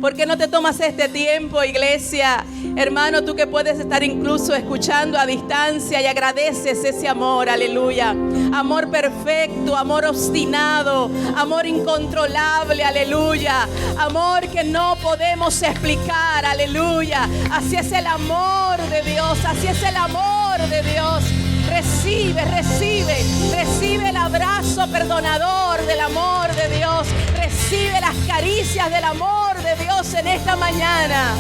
¿Por qué no te tomas este tiempo, iglesia? Hermano, tú que puedes estar incluso escuchando a distancia y agradeces ese amor, aleluya. Amor perfecto, amor obstinado, amor incontrolable, aleluya. Amor que no podemos explicar, aleluya. Así es el amor de Dios, así es el amor de Dios. Recibe el abrazo perdonador del amor de Dios. Recibe las caricias del amor de Dios en esta mañana.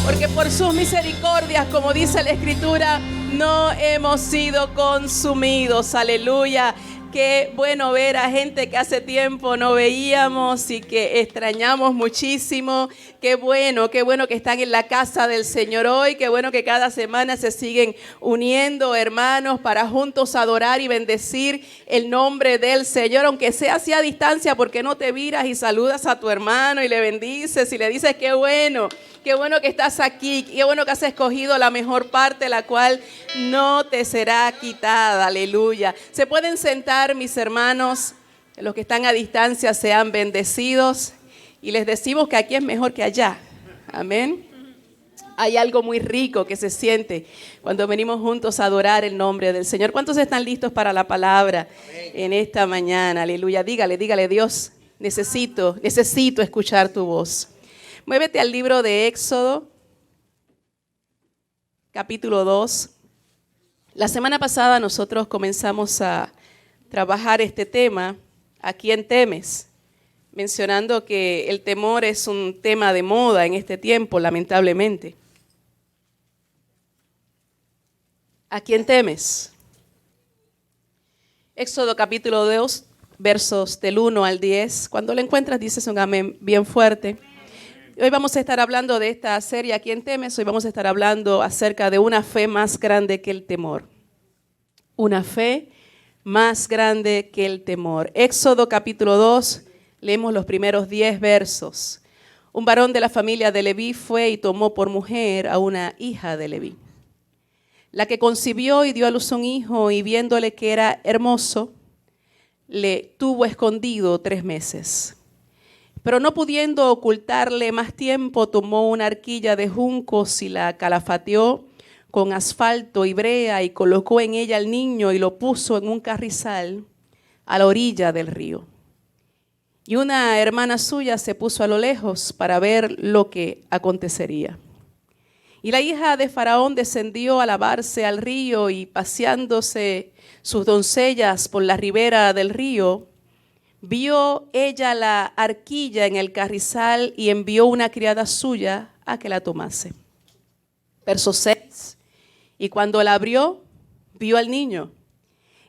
Porque por sus misericordias, como dice la Escritura, no hemos sido consumidos. Aleluya. Qué bueno ver a gente que hace tiempo no veíamos y que extrañamos muchísimo. Qué bueno que están en la casa del Señor hoy. Qué bueno que cada semana se siguen uniendo, hermanos, para juntos adorar y bendecir el nombre del Señor. Aunque sea así a distancia, porque no te viras y saludas a tu hermano y le bendices y le dices qué bueno que estás aquí, qué bueno que has escogido la mejor parte, la cual no te será quitada. Aleluya. Se pueden sentar, mis hermanos, los que están a distancia sean bendecidos y les decimos que aquí es mejor que allá. Amén. Hay algo muy rico que se siente cuando venimos juntos a adorar el nombre del Señor. ¿Cuántos están listos para la palabra en esta mañana? Aleluya. Dígale, Dios, necesito escuchar tu voz. Muévete al libro de Éxodo, capítulo 2. La semana pasada nosotros comenzamos a trabajar este tema, ¿a quién temes? Mencionando que el temor es un tema de moda en este tiempo, lamentablemente. ¿A quién temes? Éxodo capítulo 2, versos del 1 al 10. Cuando lo encuentras dices un amén bien fuerte. Hoy vamos a estar hablando de esta serie ¿A quién temes? Hoy vamos a estar hablando acerca de una fe más grande que el temor. Una fe más grande que el temor. Éxodo capítulo 2, leemos los primeros 10 versos. Un varón de la familia de Leví fue y tomó por mujer a una hija de Leví, la que concibió y dio a luz un hijo, y viéndole que era hermoso, le tuvo escondido 3 meses. Pero no pudiendo ocultarle más tiempo, tomó una arquilla de juncos y la calafateó con asfalto y brea y colocó en ella al niño y lo puso en un carrizal a la orilla del río. Y una hermana suya se puso a lo lejos para ver lo que acontecería. Y la hija de Faraón descendió a lavarse al río, y paseándose sus doncellas por la ribera del río, vio ella la arquilla en el carrizal y envió una criada suya a que la tomase. Verso 6. Y cuando la abrió, vio al niño.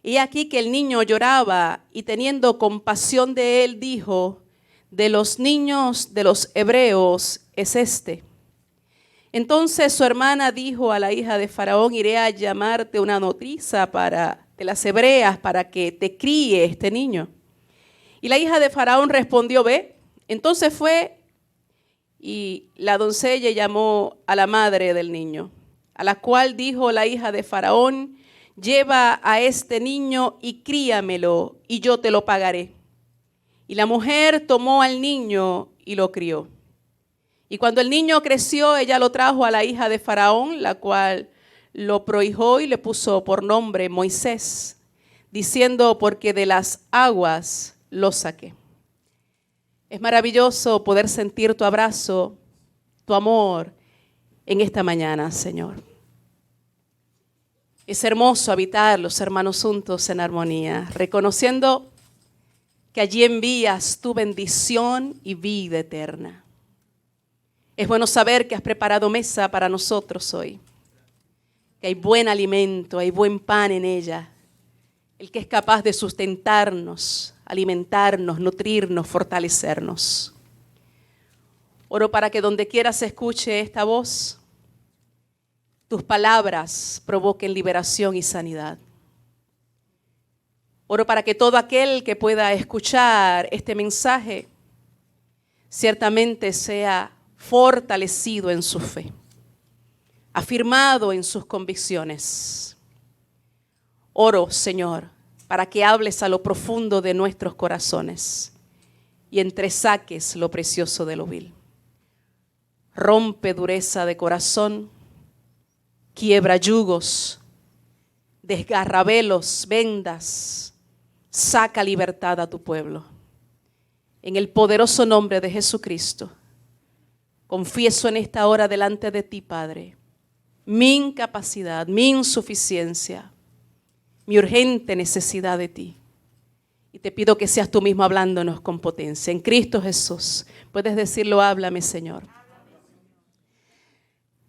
Y aquí que el niño lloraba, y teniendo compasión de él, dijo: de los niños de los hebreos es este. Entonces su hermana dijo a la hija de Faraón: iré a llamarte una nodriza de las hebreas para que te críe este niño. Y la hija de Faraón respondió: ve. Entonces fue y la doncella llamó a la madre del niño, a la cual dijo la hija de Faraón: lleva a este niño y críamelo, y yo te lo pagaré. Y la mujer tomó al niño y lo crió. Y cuando el niño creció, ella lo trajo a la hija de Faraón, la cual lo prohijó y le puso por nombre Moisés, diciendo: porque de las aguas lo saqué. Es maravilloso poder sentir tu abrazo, tu amor en esta mañana, Señor. Es hermoso habitar los hermanos juntos en armonía, reconociendo que allí envías tu bendición y vida eterna. Es bueno saber que has preparado mesa para nosotros hoy, que hay buen alimento, hay buen pan en ella, el que es capaz de sustentarnos, alimentarnos, nutrirnos, fortalecernos. Oro para que donde quiera se escuche esta voz, tus palabras provoquen liberación y sanidad. Oro para que todo aquel que pueda escuchar este mensaje ciertamente sea fortalecido en su fe, afirmado en sus convicciones. Oro, Señor, para que hables a lo profundo de nuestros corazones y entresaques lo precioso de lo vil. rompe dureza de corazón, quiebra yugos, desgarra velos, vendas, saca libertad a tu pueblo. En el poderoso nombre de Jesucristo, confieso en esta hora delante de ti, Padre, mi incapacidad, mi insuficiencia, mi urgente necesidad de ti. Y te pido que seas tú mismo hablándonos con potencia. En Cristo Jesús. Puedes decirlo, háblame, Señor.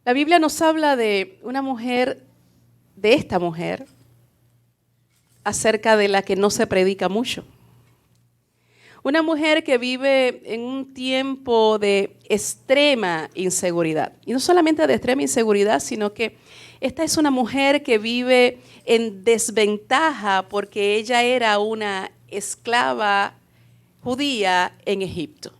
La Biblia nos habla de una mujer, de esta mujer, acerca de la que no se predica mucho. Una mujer que vive en un tiempo de extrema inseguridad. Y no solamente de extrema inseguridad, sino que esta es una mujer que vive en desventaja porque ella era una esclava judía en Egipto.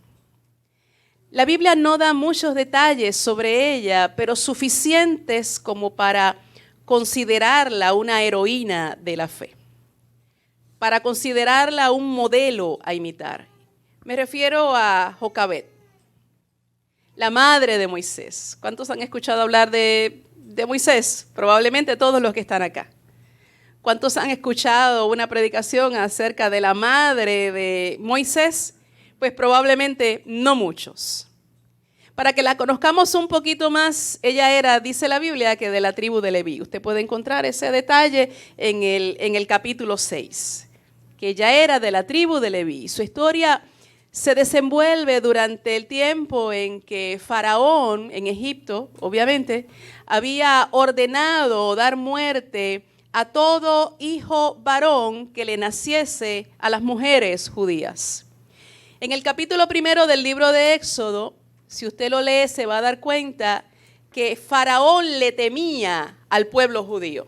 La Biblia no da muchos detalles sobre ella, pero suficientes como para considerarla una heroína de la fe, para considerarla un modelo a imitar. Me refiero a Jocabed, la madre de Moisés. ¿Cuántos han escuchado hablar de Moisés? Probablemente todos los que están acá. ¿Cuántos han escuchado una predicación acerca de la madre de Moisés? Pues probablemente no muchos. Para que la conozcamos un poquito más, ella era, dice la Biblia, que de la tribu de Leví. Usted puede encontrar ese detalle en el capítulo 6, que ella era de la tribu de Leví. Su historia se desenvuelve durante el tiempo en que Faraón, en Egipto, obviamente, había ordenado dar muerte a todo hijo varón que le naciese a las mujeres judías. En el capítulo 1 del libro de Éxodo, si usted lo lee, se va a dar cuenta que Faraón le temía al pueblo judío.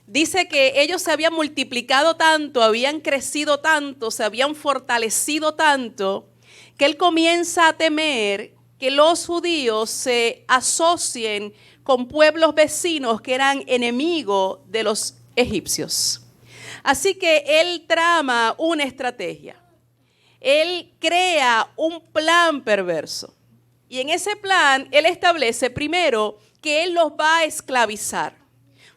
Dice que ellos se habían multiplicado tanto, habían crecido tanto, se habían fortalecido tanto, que él comienza a temer que los judíos se asocien con pueblos vecinos que eran enemigos de los egipcios. Así que él trama una estrategia. Él crea un plan perverso. Y en ese plan, él establece primero que él los va a esclavizar.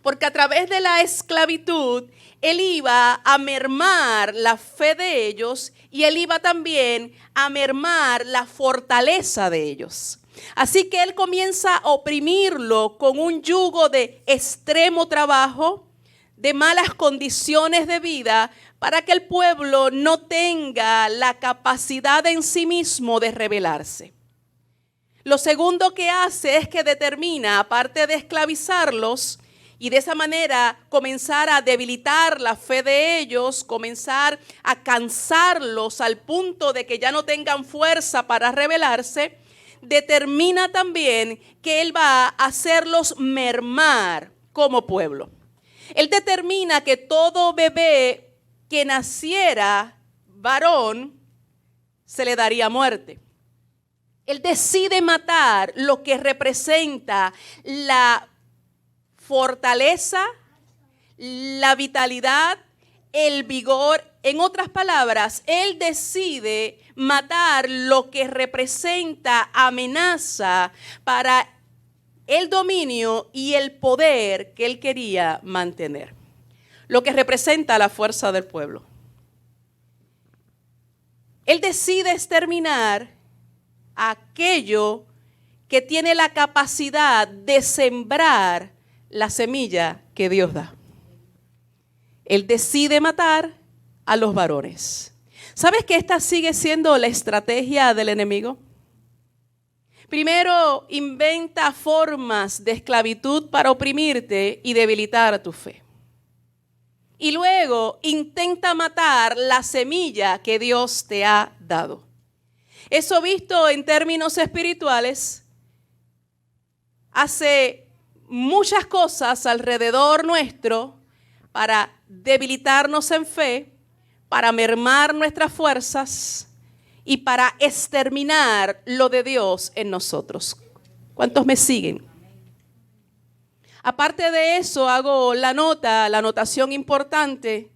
Porque a través de la esclavitud, él iba a mermar la fe de ellos y él iba también a mermar la fortaleza de ellos. Así que él comienza a oprimirlo con un yugo de extremo trabajo, de malas condiciones de vida, para que el pueblo no tenga la capacidad en sí mismo de rebelarse. Lo segundo que hace es que determina, aparte de esclavizarlos, y de esa manera comenzar a debilitar la fe de ellos, comenzar a cansarlos al punto de que ya no tengan fuerza para rebelarse, determina también que él va a hacerlos mermar como pueblo. Él determina que todo bebé que naciera varón se le daría muerte. Él decide matar lo que representa la fortaleza, la vitalidad, el vigor. En otras palabras, él decide matar lo que representa amenaza para el dominio y el poder que él quería mantener. Lo que representa la fuerza del pueblo. Él decide exterminar aquello que tiene la capacidad de sembrar la semilla que Dios da. Él decide matar a los varones. ¿Sabes que esta sigue siendo la estrategia del enemigo? Primero, inventa formas de esclavitud para oprimirte y debilitar tu fe. Y luego intenta matar la semilla que Dios te ha dado. Eso visto en términos espirituales, hace muchas cosas alrededor nuestro para debilitarnos en fe, para mermar nuestras fuerzas y para exterminar lo de Dios en nosotros. ¿Cuántos me siguen? Aparte de eso, hago la anotación importante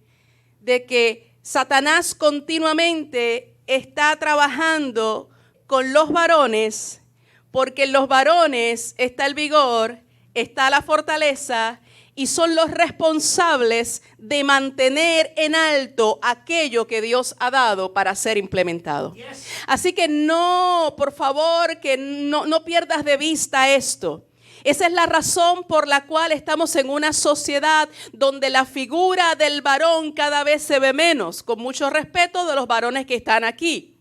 de que Satanás continuamente está trabajando con los varones porque en los varones está el vigor, está la fortaleza y son los responsables de mantener en alto aquello que Dios ha dado para ser implementado. Así que no, por favor, que no pierdas de vista esto. Esa es la razón por la cual estamos en una sociedad donde la figura del varón cada vez se ve menos, con mucho respeto de los varones que están aquí.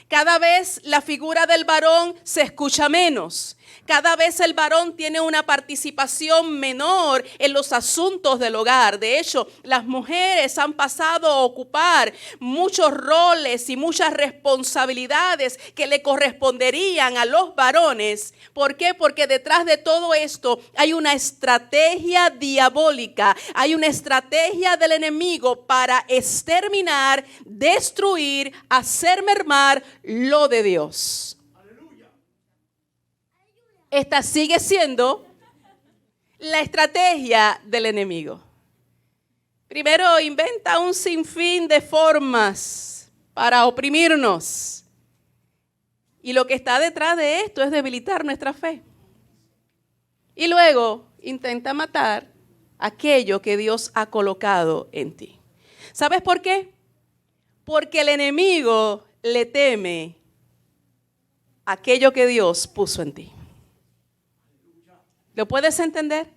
Cada vez la figura del varón se escucha menos. Cada vez el varón tiene una participación menor en los asuntos del hogar. De hecho, las mujeres han pasado a ocupar muchos roles y muchas responsabilidades que le corresponderían a los varones. ¿Por qué? Porque detrás de todo esto hay una estrategia diabólica, hay una estrategia del enemigo para exterminar, destruir, hacer mermar lo de Dios. Esta sigue siendo la estrategia del enemigo. Primero inventa un sinfín de formas para oprimirnos. Y lo que está detrás de esto es debilitar nuestra fe. Y luego intenta matar aquello que Dios ha colocado en ti. ¿Sabes por qué? Porque el enemigo le teme aquello que Dios puso en ti. ¿Lo puedes entender?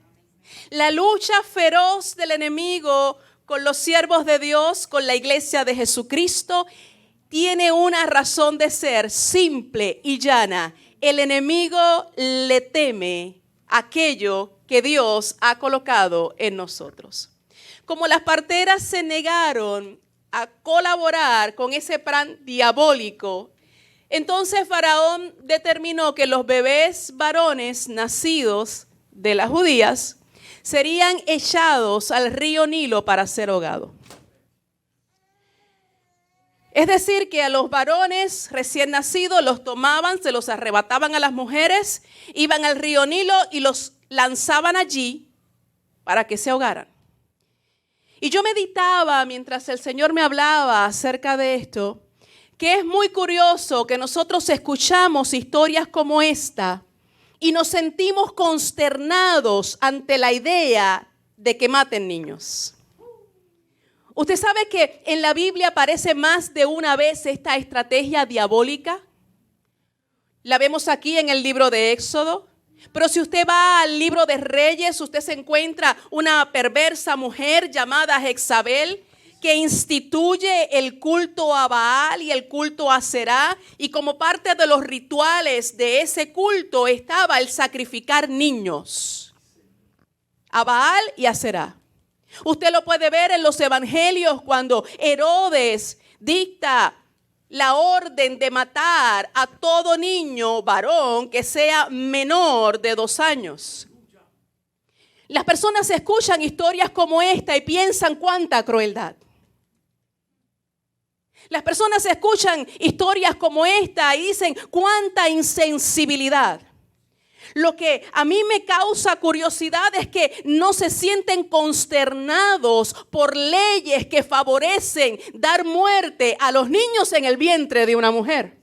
La lucha feroz del enemigo con los siervos de Dios, con la iglesia de Jesucristo, tiene una razón de ser simple y llana. El enemigo le teme aquello que Dios ha colocado en nosotros. Como las parteras se negaron a colaborar con ese plan diabólico, entonces Faraón determinó que los bebés varones nacidos de las judías serían echados al río Nilo para ser ahogados. Es decir, que a los varones recién nacidos los tomaban, se los arrebataban a las mujeres, iban al río Nilo y los lanzaban allí para que se ahogaran. Y yo meditaba mientras el Señor me hablaba acerca de esto, que es muy curioso que nosotros escuchamos historias como esta y nos sentimos consternados ante la idea de que maten niños. Usted sabe que en la Biblia aparece más de una vez esta estrategia diabólica. La vemos aquí en el libro de Éxodo. Pero si usted va al libro de Reyes, usted se encuentra una perversa mujer llamada Jezabel, que instituye el culto a Baal y el culto a Será, y como parte de los rituales de ese culto estaba el sacrificar niños a Baal y a Será. Usted lo puede ver en los evangelios cuando Herodes dicta la orden de matar a todo niño varón que sea menor de 2 años. Las personas escuchan historias como esta y piensan cuánta crueldad. Las personas escuchan historias como esta y dicen cuánta insensibilidad. Lo que a mí me causa curiosidad es que no se sienten consternados por leyes que favorecen dar muerte a los niños en el vientre de una mujer.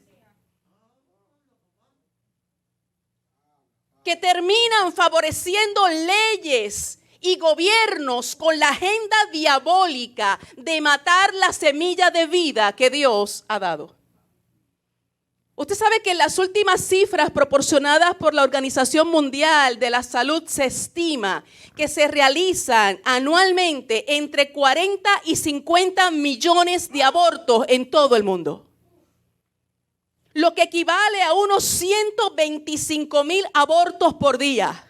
Que terminan favoreciendo leyes y gobiernos con la agenda diabólica de matar la semilla de vida que Dios ha dado. Usted sabe que en las últimas cifras proporcionadas por la Organización Mundial de la Salud se estima que se realizan anualmente entre 40 y 50 millones de abortos en todo el mundo. Lo que equivale a unos 125,000 abortos por día.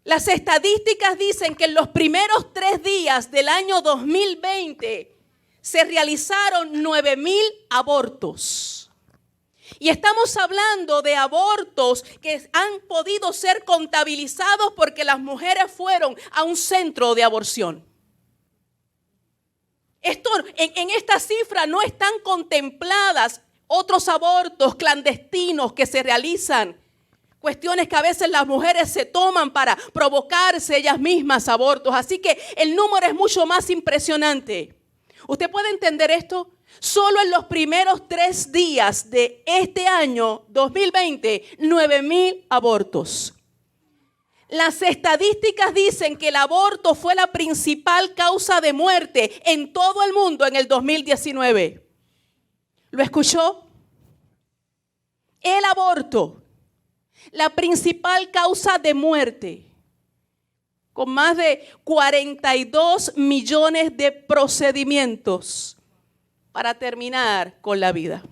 Las estadísticas dicen que en los primeros 3 días del año 2020 se realizaron 9,000 abortos. Y estamos hablando de abortos que han podido ser contabilizados porque las mujeres fueron a un centro de aborción. En esta cifra no están contempladas otros abortos clandestinos que se realizan. Cuestiones que a veces las mujeres se toman para provocarse ellas mismas abortos. Así que el número es mucho más impresionante. ¿Usted puede entender esto? Solo en los primeros 3 días de este año 2020, 9,000 abortos. Las estadísticas dicen que el aborto fue la principal causa de muerte en todo el mundo en el 2019. ¿Lo escuchó? El aborto, la principal causa de muerte, con más de 42 millones de procedimientos para terminar con la vida.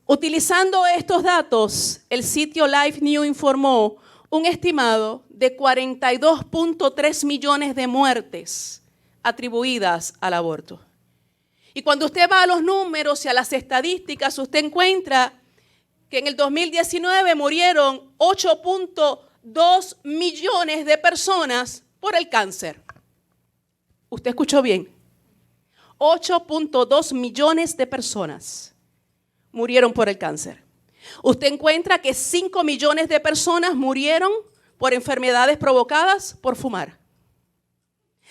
Utilizando estos datos, el sitio Life New informó un estimado de 42.3 millones de muertes atribuidas al aborto. Y cuando usted va a los números y a las estadísticas, usted encuentra que en el 2019 murieron 8.2 millones de personas por el cáncer. ¿Usted escuchó bien? 8.2 millones de personas murieron por el cáncer. Usted encuentra que 5 millones de personas murieron por enfermedades provocadas por fumar.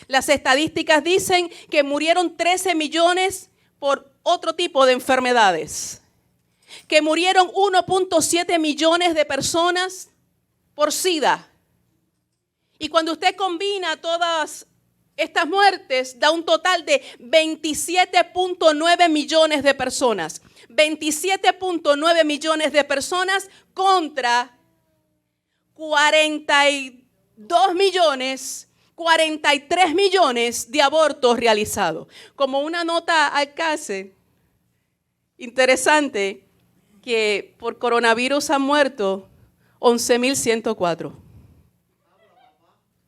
Las estadísticas dicen que murieron 13 millones por otro tipo de enfermedades. Que murieron 1.7 millones de personas por SIDA. Y cuando usted combina todas estas muertes, da un total de 27.9 millones de personas. 27.9 millones de personas contra 42 millones, 43 millones de abortos realizados. Como una nota al case, interesante, que por coronavirus han muerto 11.104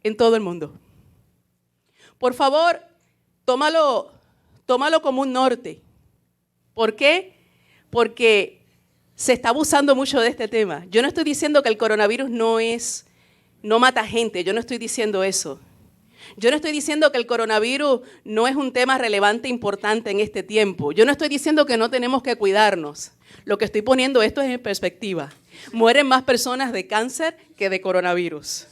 en todo el mundo. Por favor, tómalo como un norte. ¿Por qué? Porque se está abusando mucho de este tema. Yo no estoy diciendo que el coronavirus no mata gente, yo no estoy diciendo eso. Yo no estoy diciendo que el coronavirus no es un tema relevante e importante en este tiempo. Yo no estoy diciendo que no tenemos que cuidarnos. Lo que estoy poniendo esto es en perspectiva. Mueren más personas de cáncer que de coronavirus.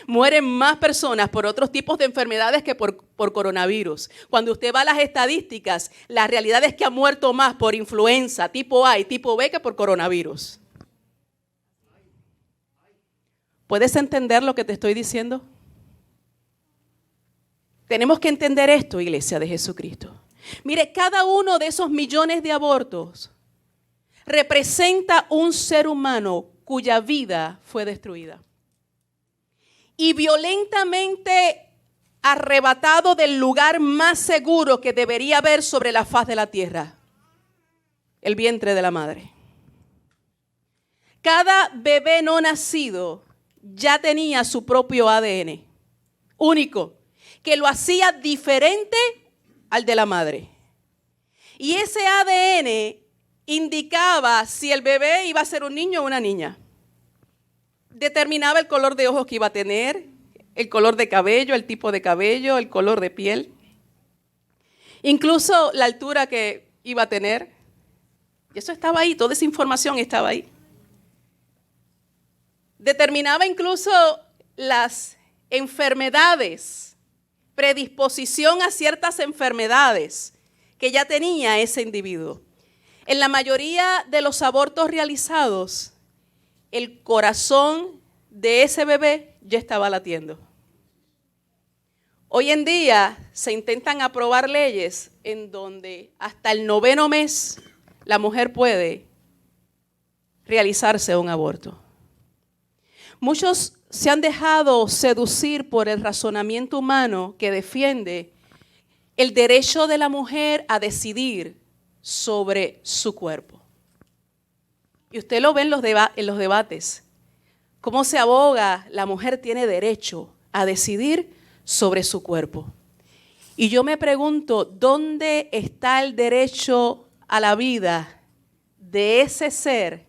Mueren más personas por otros tipos de enfermedades que por coronavirus. Cuando usted va a las estadísticas, la realidad es que ha muerto más por influenza tipo A y tipo B que por coronavirus. ¿Puedes entender lo que te estoy diciendo? Tenemos que entender esto, Iglesia de Jesucristo. Mire, cada uno de esos millones de abortos representa un ser humano cuya vida fue destruida y violentamente arrebatado del lugar más seguro que debería haber sobre la faz de la tierra, el vientre de la madre. Cada bebé no nacido ya tenía su propio ADN, único, que lo hacía diferente al de la madre. Y ese ADN indicaba si el bebé iba a ser un niño o una niña. Determinaba el color de ojos que iba a tener, el color de cabello, el tipo de cabello, el color de piel. Incluso la altura que iba a tener. Y eso estaba ahí, toda esa información estaba ahí. Determinaba incluso las enfermedades, predisposición a ciertas enfermedades que ya tenía ese individuo. En la mayoría de los abortos realizados, el corazón de ese bebé ya estaba latiendo. Hoy en día se intentan aprobar leyes en donde hasta el 9º mes la mujer puede realizarse un aborto. Muchos se han dejado seducir por el razonamiento humano que defiende el derecho de la mujer a decidir sobre su cuerpo. Y usted lo ve en los debates, cómo se aboga, la mujer tiene derecho a decidir sobre su cuerpo. Y yo me pregunto, ¿dónde está el derecho a la vida de ese ser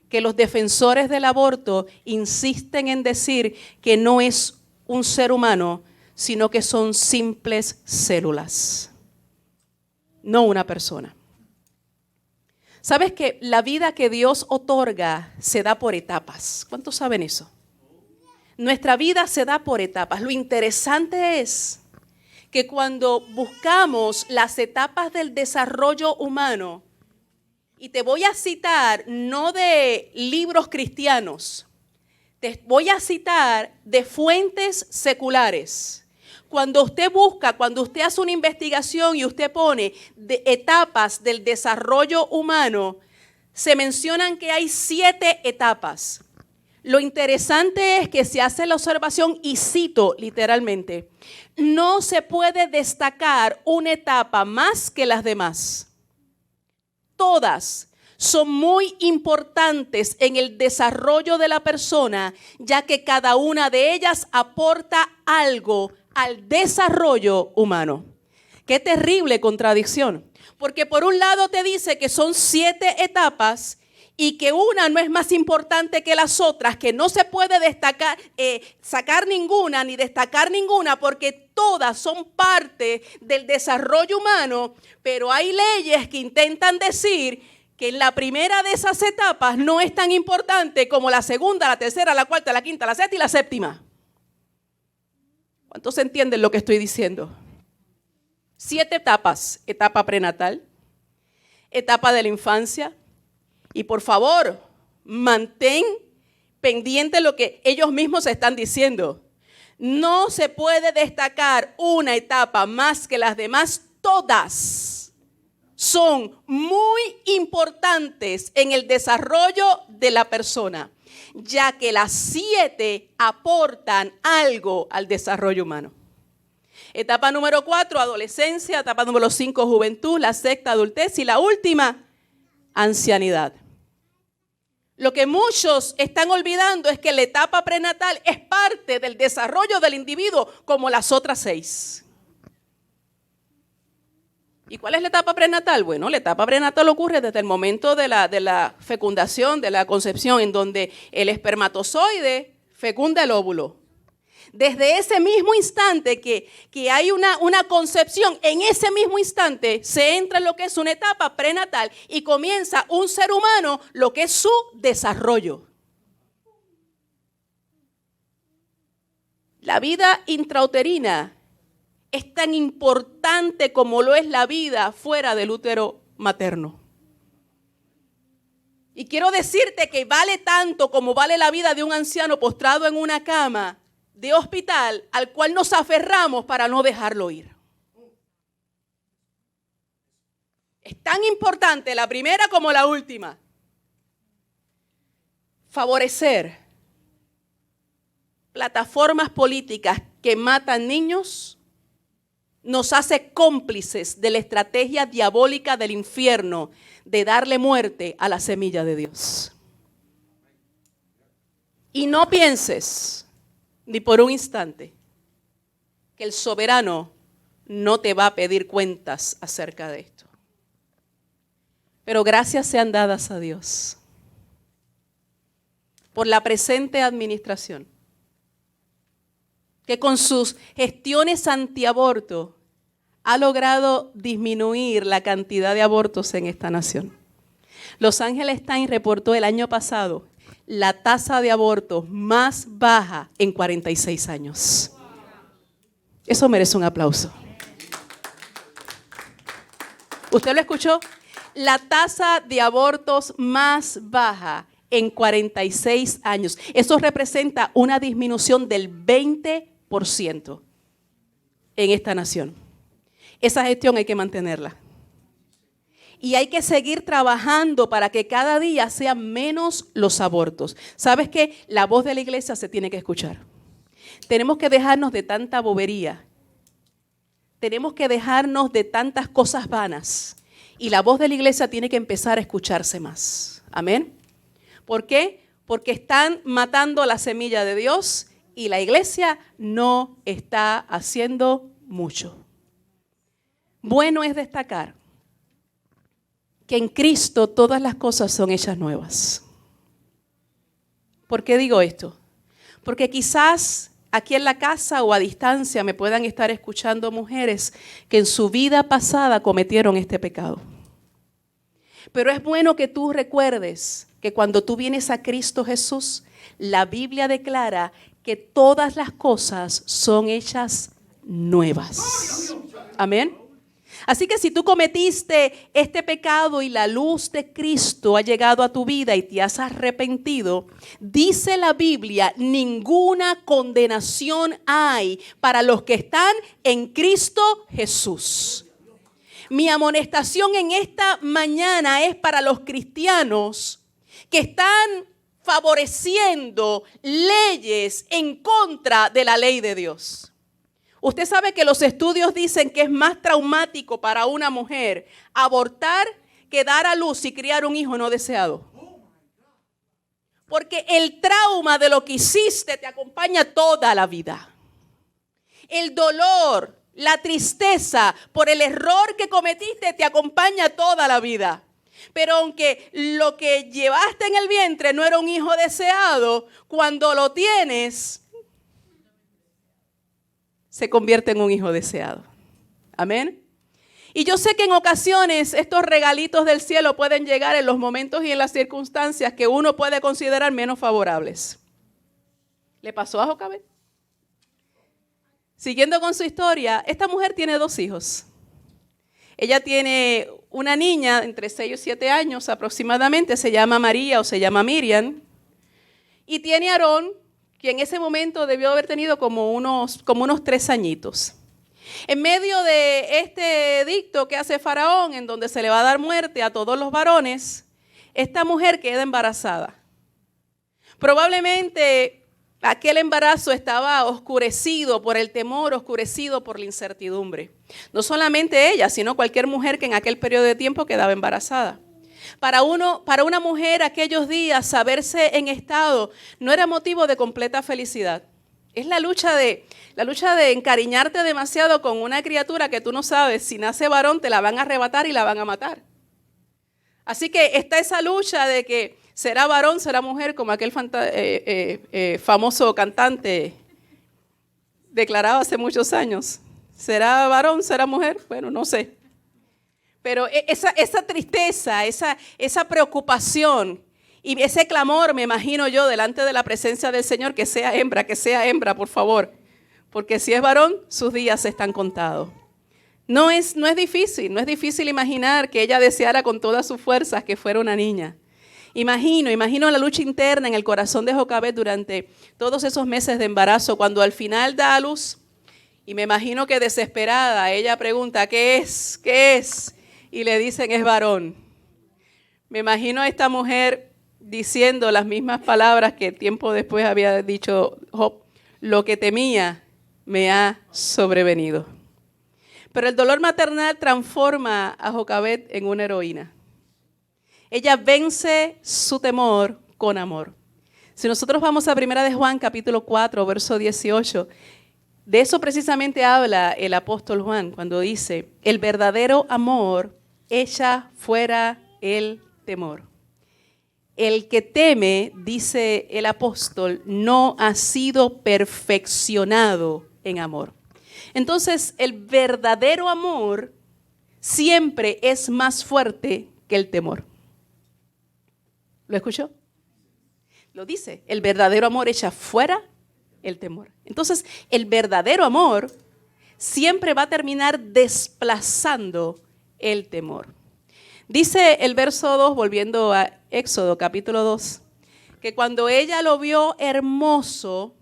que los defensores del aborto insisten en decir que no es un ser humano, sino que son simples células, no una persona? ¿Sabes que la vida que Dios otorga se da por etapas? ¿Cuántos saben eso? Nuestra vida se da por etapas. Lo interesante es que cuando buscamos las etapas del desarrollo humano, y te voy a citar no de libros cristianos, te voy a citar de fuentes seculares. Cuando usted busca, cuando usted hace una investigación y usted pone de etapas del desarrollo humano, se mencionan que hay 7 etapas. Lo interesante es que se hace la observación, y cito literalmente, no se puede destacar una etapa más que las demás. Todas son muy importantes en el desarrollo de la persona, ya que cada una de ellas aporta algo al desarrollo humano. Qué terrible contradicción, porque por un lado te dice que son 7 etapas y que una no es más importante que las otras, que no se puede destacar, sacar ninguna ni destacar ninguna, porque todas son parte del desarrollo humano, pero hay leyes que intentan decir que en la primera de esas etapas no es tan importante como la segunda, la tercera, la cuarta, la quinta, la sexta y la séptima. ¿Cuántos entienden lo que estoy diciendo? 7 etapas: etapa prenatal, etapa de la infancia. Y por favor, mantén pendiente lo que ellos mismos están diciendo. No se puede destacar una etapa más que las demás. Todas son muy importantes en el desarrollo de la persona, ya que las 7 aportan algo al desarrollo humano. Etapa número 4, adolescencia. Etapa número 5, juventud. La sexta, adultez. Y la última, ancianidad. Lo que muchos están olvidando es que la etapa prenatal es parte del desarrollo del individuo como las otras 6. ¿Y cuál es la etapa prenatal? Bueno, la etapa prenatal ocurre desde el momento de la fecundación, de la concepción, en donde el espermatozoide fecunda el óvulo. Desde ese mismo instante que hay una concepción, en ese mismo instante se entra en lo que es una etapa prenatal y comienza un ser humano lo que es su desarrollo. La vida intrauterina es tan importante como lo es la vida fuera del útero materno. Y quiero decirte que vale tanto como vale la vida de un anciano postrado en una cama de hospital al cual nos aferramos para no dejarlo ir. Es tan importante la primera como la última. Favorecer plataformas políticas que matan niños nos hace cómplices de la estrategia diabólica del infierno de darle muerte a la semilla de Dios. Y no pienses ni por un instante que el soberano no te va a pedir cuentas acerca de esto. Pero gracias sean dadas a Dios por la presente administración, que con sus gestiones antiaborto ha logrado disminuir la cantidad de abortos en esta nación. Los Angeles Times reportó el año pasado la tasa de abortos más baja en 46 años. Eso merece un aplauso. ¿Usted lo escuchó? La tasa de abortos más baja en 46 años. Eso representa una disminución del 20% en esta nación. Esa gestión hay que mantenerla. Y hay que seguir trabajando para que cada día sean menos los abortos. ¿Sabes qué? La voz de la iglesia se tiene que escuchar. Tenemos que dejarnos de tanta bobería. Tenemos que dejarnos de tantas cosas vanas. Y la voz de la iglesia tiene que empezar a escucharse más. Amén. ¿Por qué? Porque están matando la semilla de Dios y la iglesia no está haciendo mucho. Bueno es destacar que en Cristo todas las cosas son hechas nuevas. ¿Por qué digo esto? Porque quizás aquí en la casa o a distancia me puedan estar escuchando mujeres que en su vida pasada cometieron este pecado. Pero es bueno que tú recuerdes que cuando tú vienes a Cristo Jesús, la Biblia declara que todas las cosas son hechas nuevas. Amén. Así que si tú cometiste este pecado y la luz de Cristo ha llegado a tu vida y te has arrepentido, dice la Biblia, ninguna condenación hay para los que están en Cristo Jesús. Mi amonestación en esta mañana es para los cristianos que están favoreciendo leyes en contra de la ley de Dios. Usted sabe que los estudios dicen que es más traumático para una mujer abortar que dar a luz y criar un hijo no deseado. Porque el trauma de lo que hiciste te acompaña toda la vida. El dolor, la tristeza por el error que cometiste te acompaña toda la vida. Pero aunque lo que llevaste en el vientre no era un hijo deseado, cuando lo tienes, se convierte en un hijo deseado. Amén. Y yo sé que en ocasiones estos regalitos del cielo pueden llegar en los momentos y en las circunstancias que uno puede considerar menos favorables. ¿Le pasó a Jocabed? Siguiendo con su historia, esta mujer tiene 2 hijos. Ella tiene una niña entre 6 y 7 años aproximadamente, se llama María o se llama Miriam. Y tiene a Aarón, que en ese momento debió haber tenido como unos 3 añitos. En medio de este edicto que hace Faraón, en donde se le va a dar muerte a todos los varones, esta mujer queda embarazada. Probablemente aquel embarazo estaba oscurecido por el temor, oscurecido por la incertidumbre. No solamente ella, sino cualquier mujer que en aquel periodo de tiempo quedaba embarazada. Para una mujer aquellos días saberse en estado no era motivo de completa felicidad. Es la lucha de encariñarte demasiado con una criatura que tú no sabes, si nace varón te la van a arrebatar y la van a matar. Así que está esa lucha de que será varón, será mujer, como aquel famoso cantante declaraba hace muchos años. ¿Será varón, será mujer? Bueno, no sé. Pero esa tristeza, esa preocupación y ese clamor, me imagino yo, delante de la presencia del Señor, que sea hembra, por favor. Porque si es varón, sus días están contados. No es difícil imaginar que ella deseara con todas sus fuerzas que fuera una niña. Imagino la lucha interna en el corazón de Jocabed durante todos esos meses de embarazo, cuando al final da a luz. Y me imagino que desesperada, ella pregunta, ¿qué es? ¿Qué es? Y le dicen, es varón. Me imagino a esta mujer diciendo las mismas palabras que tiempo después había dicho Job, lo que temía me ha sobrevenido. Pero el dolor maternal transforma a Jocabed en una heroína. Ella vence su temor con amor. Si nosotros vamos a 1 de Juan, capítulo 4, verso 18, de eso precisamente habla el apóstol Juan cuando dice, el verdadero amor echa fuera el temor. El que teme, dice el apóstol, no ha sido perfeccionado en amor. Entonces, el verdadero amor siempre es más fuerte que el temor. ¿Lo escuchó? Lo dice, el verdadero amor echa fuera el temor. Entonces, el verdadero amor siempre va a terminar desplazando el temor. Dice el verso 2, volviendo a Éxodo capítulo 2, que cuando ella lo vio hermoso,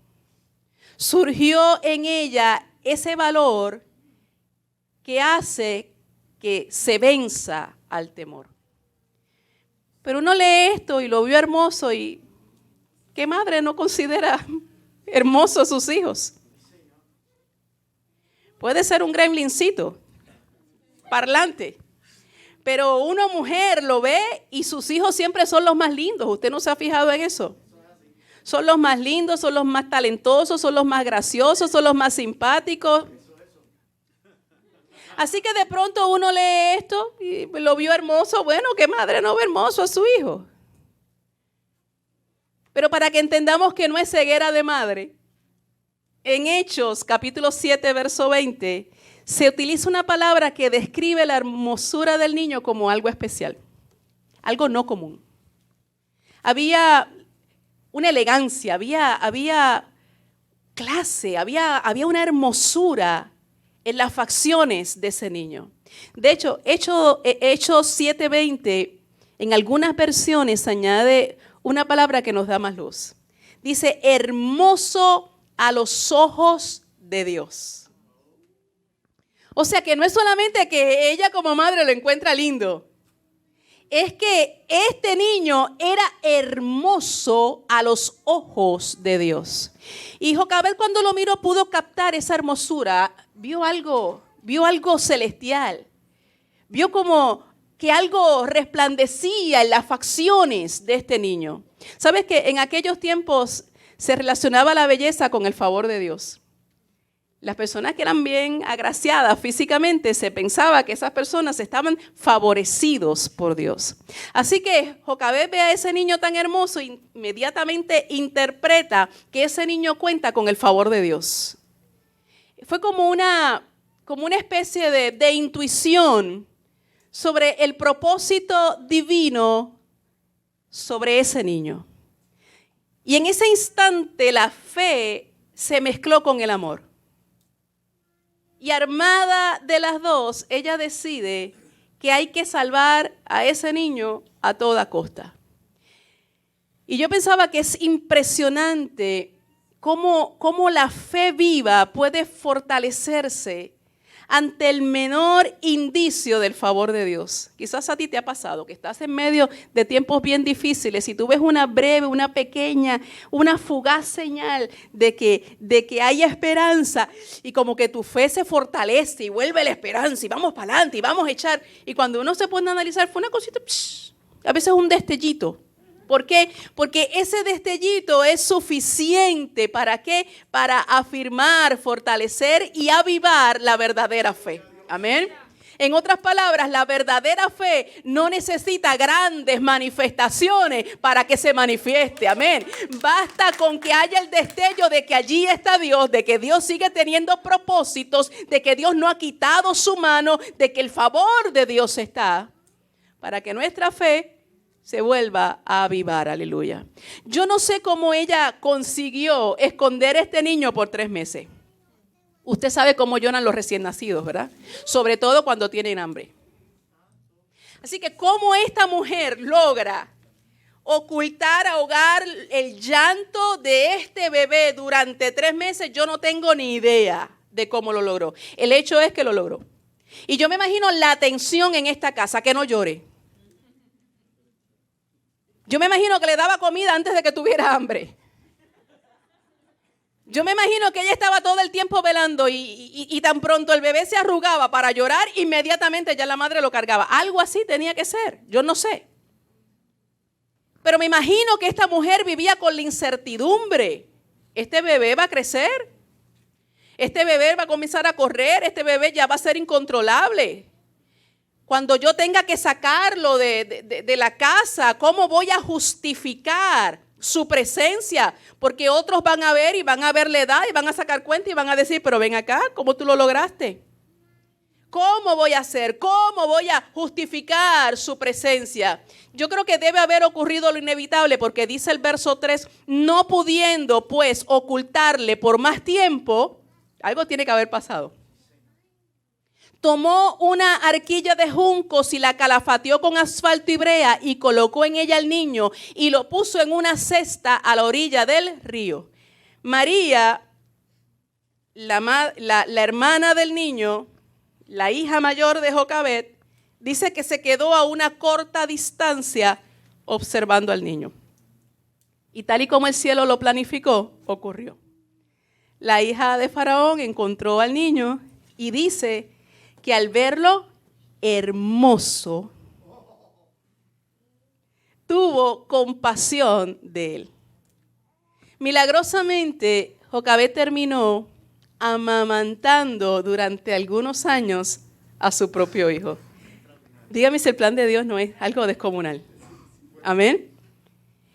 surgió en ella ese valor que hace que se venza al temor. Pero uno lee esto y lo vio hermoso y ¿qué madre no considera hermosos a sus hijos? Puede ser un gremlincito, parlante, pero una mujer lo ve y sus hijos siempre son los más lindos. ¿Usted no se ha fijado en eso? Son los más lindos, son los más talentosos, son los más graciosos, son los más simpáticos. Así que de pronto uno lee esto y lo vio hermoso. Bueno, ¿qué madre no ve hermoso a su hijo? Pero para que entendamos que no es ceguera de madre, en Hechos capítulo 7, verso 20, se utiliza una palabra que describe la hermosura del niño como algo especial, algo no común. Había una elegancia, había clase, había una hermosura en las facciones de ese niño. De hecho, Hechos 7:20, en algunas versiones añade una palabra que nos da más luz. Dice, hermoso a los ojos de Dios. O sea que no es solamente que ella como madre lo encuentra lindo. Es que este niño era hermoso a los ojos de Dios. Y Jocabed, cuando lo miró, pudo captar esa hermosura. Vio algo celestial. Vio como que algo resplandecía en las facciones de este niño. ¿Sabes que en aquellos tiempos se relacionaba la belleza con el favor de Dios? Las personas que eran bien agraciadas físicamente, se pensaba que esas personas estaban favorecidos por Dios. Así que Jocabed ve a ese niño tan hermoso e inmediatamente interpreta que ese niño cuenta con el favor de Dios. Fue como una especie de intuición sobre el propósito divino sobre ese niño. Y en ese instante la fe se mezcló con el amor. Y armada de las dos, ella decide que hay que salvar a ese niño a toda costa. Y yo pensaba que es impresionante cómo la fe viva puede fortalecerse ante el menor indicio del favor de Dios. Quizás a ti te ha pasado que estás en medio de tiempos bien difíciles y tú ves una breve, una pequeña, una fugaz señal de que hay esperanza y como que tu fe se fortalece y vuelve la esperanza y vamos para adelante y vamos a echar. Y cuando uno se pone a analizar, fue una cosita, a veces un destellito. ¿Por qué? Porque ese destellito es suficiente. ¿Para qué? Para afirmar, fortalecer y avivar la verdadera fe. Amén. En otras palabras, la verdadera fe no necesita grandes manifestaciones para que se manifieste. Amén. Basta con que haya el destello de que allí está Dios, de que Dios sigue teniendo propósitos, de que Dios no ha quitado su mano, de que el favor de Dios está, para que nuestra fe se vuelva a avivar, aleluya. Yo no sé cómo ella consiguió esconder a este niño por 3 meses. Usted sabe cómo lloran los recién nacidos, ¿verdad? Sobre todo cuando tienen hambre. Así que cómo esta mujer logra ocultar, ahogar el llanto de este bebé durante 3 meses, yo no tengo ni idea de cómo lo logró. El hecho es que lo logró. Y yo me imagino la tensión en esta casa, que no llore. Yo me imagino que le daba comida antes de que tuviera hambre. Yo me imagino que ella estaba todo el tiempo velando y tan pronto el bebé se arrugaba para llorar, inmediatamente ya la madre lo cargaba. Algo así tenía que ser, yo no sé. Pero me imagino que esta mujer vivía con la incertidumbre. Este bebé va a crecer. Este bebé va a comenzar a correr. Este bebé ya va a ser incontrolable. Cuando yo tenga que sacarlo de la casa, ¿cómo voy a justificar su presencia? Porque otros van a ver y van a ver la edad y van a sacar cuenta y van a decir, pero ven acá, ¿cómo tú lo lograste? ¿Cómo voy a hacer? ¿Cómo voy a justificar su presencia? Yo creo que debe haber ocurrido lo inevitable porque dice el verso 3, no pudiendo pues ocultarle por más tiempo, algo tiene que haber pasado. Tomó una arquilla de juncos y la calafateó con asfalto y brea y colocó en ella al niño y lo puso en una cesta a la orilla del río. María, la hermana del niño, la hija mayor de Jocabed, dice que se quedó a una corta distancia observando al niño. Y tal y como el cielo lo planificó, ocurrió. La hija de Faraón encontró al niño y dice que al verlo hermoso, tuvo compasión de él. Milagrosamente, Jocabed terminó amamantando durante algunos años a su propio hijo. Dígame si el plan de Dios no es algo descomunal. Amén.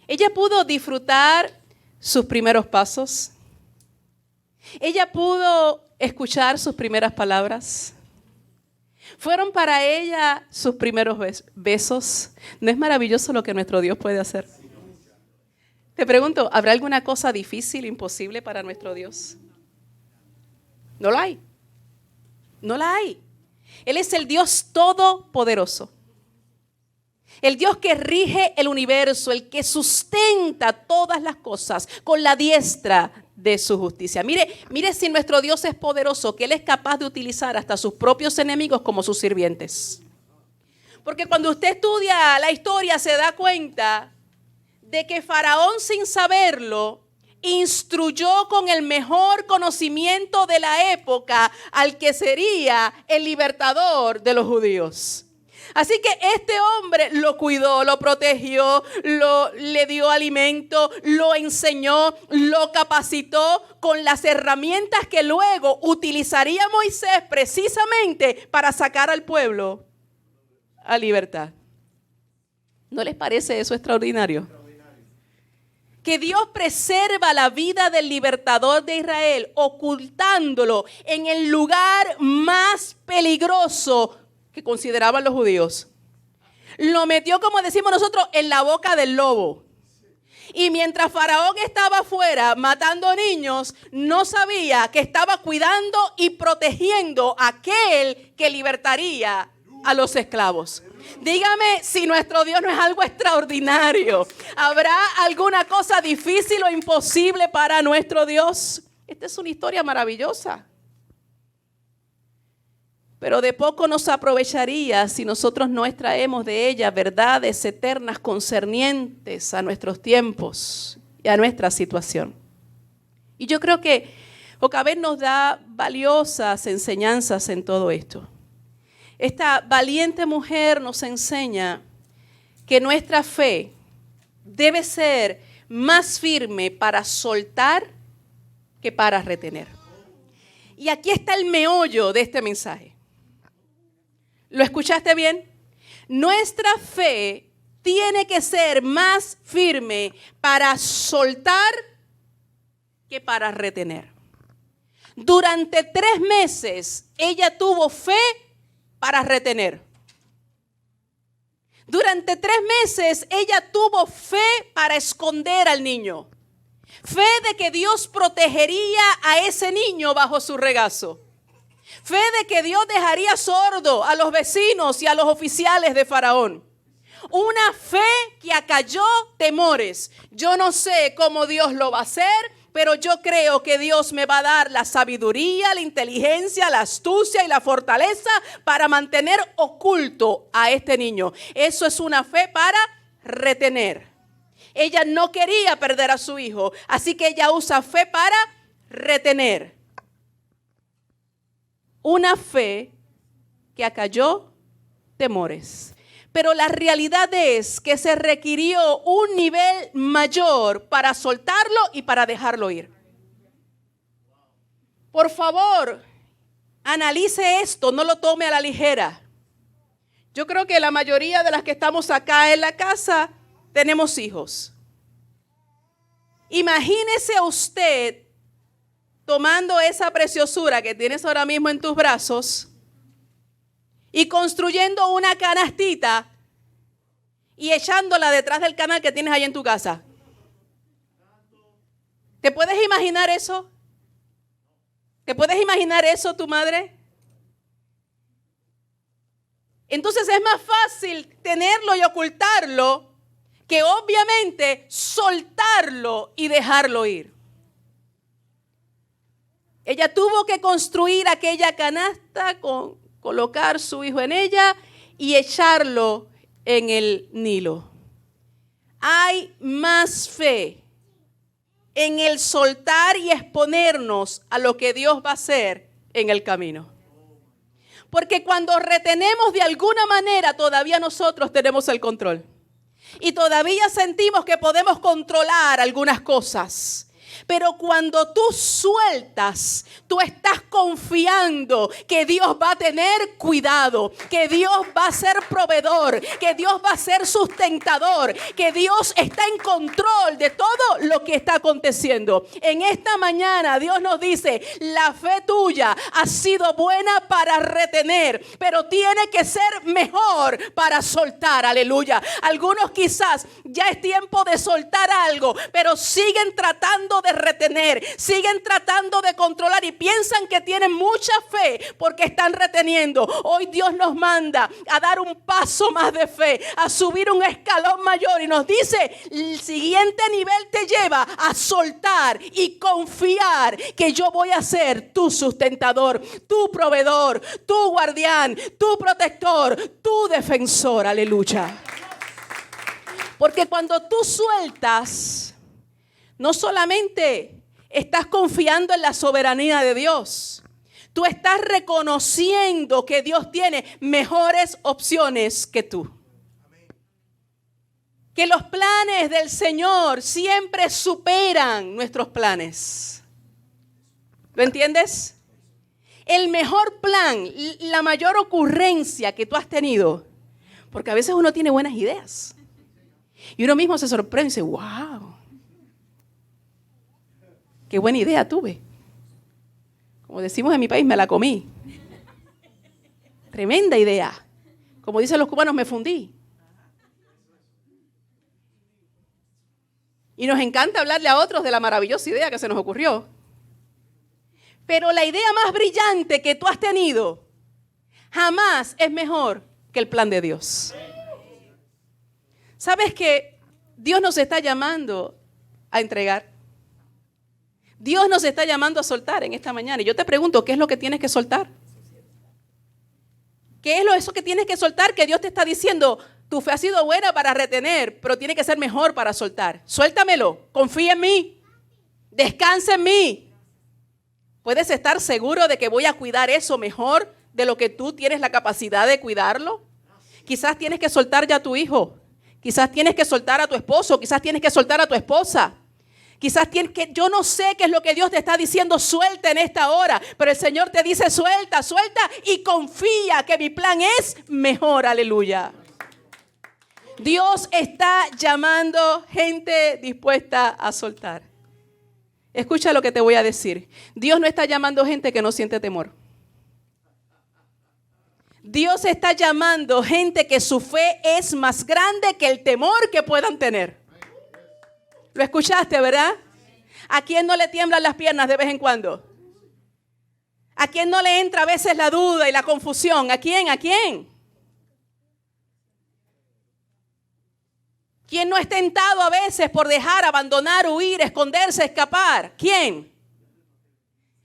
Ella pudo disfrutar sus primeros pasos. Ella pudo escuchar sus primeras palabras. Fueron para ella sus primeros besos. ¿No es maravilloso lo que nuestro Dios puede hacer? Te pregunto, ¿habrá alguna cosa difícil, imposible para nuestro Dios? No lo hay. No la hay. Él es el Dios todopoderoso. El Dios que rige el universo, el que sustenta todas las cosas con la diestra de su justicia. Mire si nuestro Dios es poderoso, que Él es capaz de utilizar hasta sus propios enemigos como sus sirvientes. Porque cuando usted estudia la historia se da cuenta de que Faraón, sin saberlo, instruyó con el mejor conocimiento de la época al que sería el libertador de los judíos. Así que este hombre lo cuidó, lo protegió, le dio alimento, lo enseñó, lo capacitó con las herramientas que luego utilizaría Moisés precisamente para sacar al pueblo a libertad. ¿No les parece eso extraordinario? Que Dios preserva la vida del libertador de Israel, ocultándolo en el lugar más peligroso que consideraban los judíos. Lo metió, como decimos nosotros, en la boca del lobo. Y mientras Faraón estaba afuera matando niños, no sabía que estaba cuidando y protegiendo a aquel que libertaría a los esclavos. Dígame si nuestro Dios no es algo extraordinario. ¿Habrá alguna cosa difícil o imposible para nuestro Dios? Esta es una historia maravillosa. Pero de poco nos aprovecharía si nosotros no extraemos de ella verdades eternas concernientes a nuestros tiempos y a nuestra situación. Y yo creo que Jocabed nos da valiosas enseñanzas en todo esto. Esta valiente mujer nos enseña que nuestra fe debe ser más firme para soltar que para retener. Y aquí está el meollo de este mensaje. ¿Lo escuchaste bien? Nuestra fe tiene que ser más firme para soltar que para retener. Durante 3 meses ella tuvo fe para retener. Durante 3 meses ella tuvo fe para esconder al niño. Fe de que Dios protegería a ese niño bajo su regazo. Fe de que Dios dejaría sordo a los vecinos y a los oficiales de Faraón. Una fe que acalló temores. Yo no sé cómo Dios lo va a hacer, pero yo creo que Dios me va a dar la sabiduría, la inteligencia, la astucia y la fortaleza para mantener oculto a este niño. Eso es una fe para retener. Ella no quería perder a su hijo, así que ella usa fe para retener. Una fe que acalló temores. Pero la realidad es que se requirió un nivel mayor para soltarlo y para dejarlo ir. Por favor, analice esto, no lo tome a la ligera. Yo creo que la mayoría de las que estamos acá en la casa tenemos hijos. Imagínese usted tomando esa preciosura que tienes ahora mismo en tus brazos y construyendo una canastita y echándola detrás del canal que tienes ahí en tu casa. ¿Te puedes imaginar eso? ¿Te puedes imaginar eso, tu madre? Entonces es más fácil tenerlo y ocultarlo que obviamente soltarlo y dejarlo ir. Ella tuvo que construir aquella canasta, colocar su hijo en ella y echarlo en el Nilo. Hay más fe en el soltar y exponernos a lo que Dios va a hacer en el camino. Porque cuando retenemos de alguna manera, todavía nosotros tenemos el control. Y todavía sentimos que podemos controlar algunas cosas. Pero cuando tú sueltas, tú estás confiando que Dios va a tener cuidado, que Dios va a ser proveedor, que Dios va a ser sustentador, que Dios está en control de todo lo que está aconteciendo. En esta mañana Dios nos dice, la fe tuya ha sido buena para retener, pero tiene que ser mejor para soltar. Aleluya. Algunos quizás ya es tiempo de soltar algo, pero siguen tratando de de retener, siguen tratando de controlar y piensan que tienen mucha fe porque están reteniendo. Hoy Dios nos manda a dar un paso más de fe, a subir un escalón mayor y nos dice, el siguiente nivel te lleva a soltar y confiar que yo voy a ser tu sustentador, tu proveedor, tu guardián, tu protector, tu defensor. Aleluya. Porque cuando tú sueltas, no solamente estás confiando en la soberanía de Dios, tú estás reconociendo que Dios tiene mejores opciones que tú. Que los planes del Señor siempre superan nuestros planes. ¿Lo entiendes? El mejor plan, la mayor ocurrencia que tú has tenido, porque a veces uno tiene buenas ideas y uno mismo se sorprende y dice, wow, qué buena idea tuve. Como decimos en mi país, me la comí. Tremenda idea. Como dicen los cubanos, me fundí. Y nos encanta hablarle a otros de la maravillosa idea que se nos ocurrió. Pero la idea más brillante que tú has tenido jamás es mejor que el plan de Dios. ¿Sabes que Dios nos está llamando a entregar? Dios nos está llamando a soltar en esta mañana. Y yo te pregunto, ¿qué es lo que tienes que soltar? ¿Qué es eso que tienes que soltar? Que Dios te está diciendo, tu fe ha sido buena para retener, pero tiene que ser mejor para soltar. Suéltamelo, confía en mí, descansa en mí. ¿Puedes estar seguro de que voy a cuidar eso mejor de lo que tú tienes la capacidad de cuidarlo? Quizás tienes que soltar ya a tu hijo. Quizás tienes que soltar a tu esposo. Quizás tienes que soltar a tu esposa. Quizás tienes que, yo no sé qué es lo que Dios te está diciendo, suelta en esta hora. Pero el Señor te dice, suelta, suelta y confía que mi plan es mejor. Aleluya. Dios está llamando gente dispuesta a soltar. Escucha lo que te voy a decir. Dios no está llamando gente que no siente temor. Dios está llamando gente que su fe es más grande que el temor que puedan tener. ¿Lo escuchaste, verdad? ¿A quién no le tiemblan las piernas de vez en cuando? ¿A quién no le entra a veces la duda y la confusión? ¿A quién? ¿A quién? ¿Quién no es tentado a veces por dejar, abandonar, huir, esconderse, escapar? ¿Quién?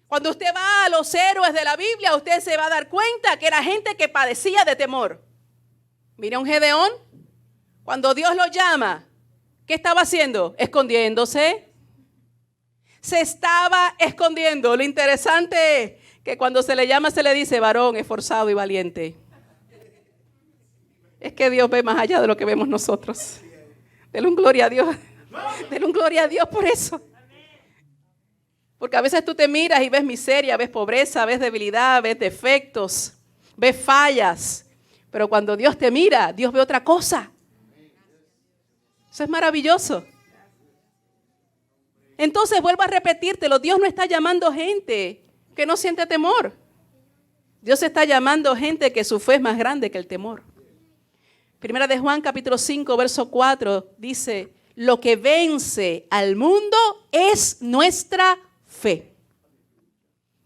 Cuando usted va a los héroes de la Biblia, usted se va a dar cuenta que era gente que padecía de temor. Mira un Gedeón, cuando Dios lo llama, ¿qué estaba haciendo? Escondiéndose. Se estaba escondiendo. Lo interesante es que cuando se le llama se le dice varón, esforzado y valiente. Es que Dios ve más allá de lo que vemos nosotros. Denle un gloria a Dios. Denle un gloria a Dios por eso. Porque a veces tú te miras y ves miseria, ves pobreza, ves debilidad, ves defectos, ves fallas. Pero cuando Dios te mira, Dios ve otra cosa. Eso es maravilloso. Entonces vuelvo a repetírtelo. Dios no está llamando gente que no siente temor. Dios está llamando gente que su fe es más grande que el temor. Primera de Juan capítulo 5 verso 4 dice, lo que vence al mundo es nuestra fe.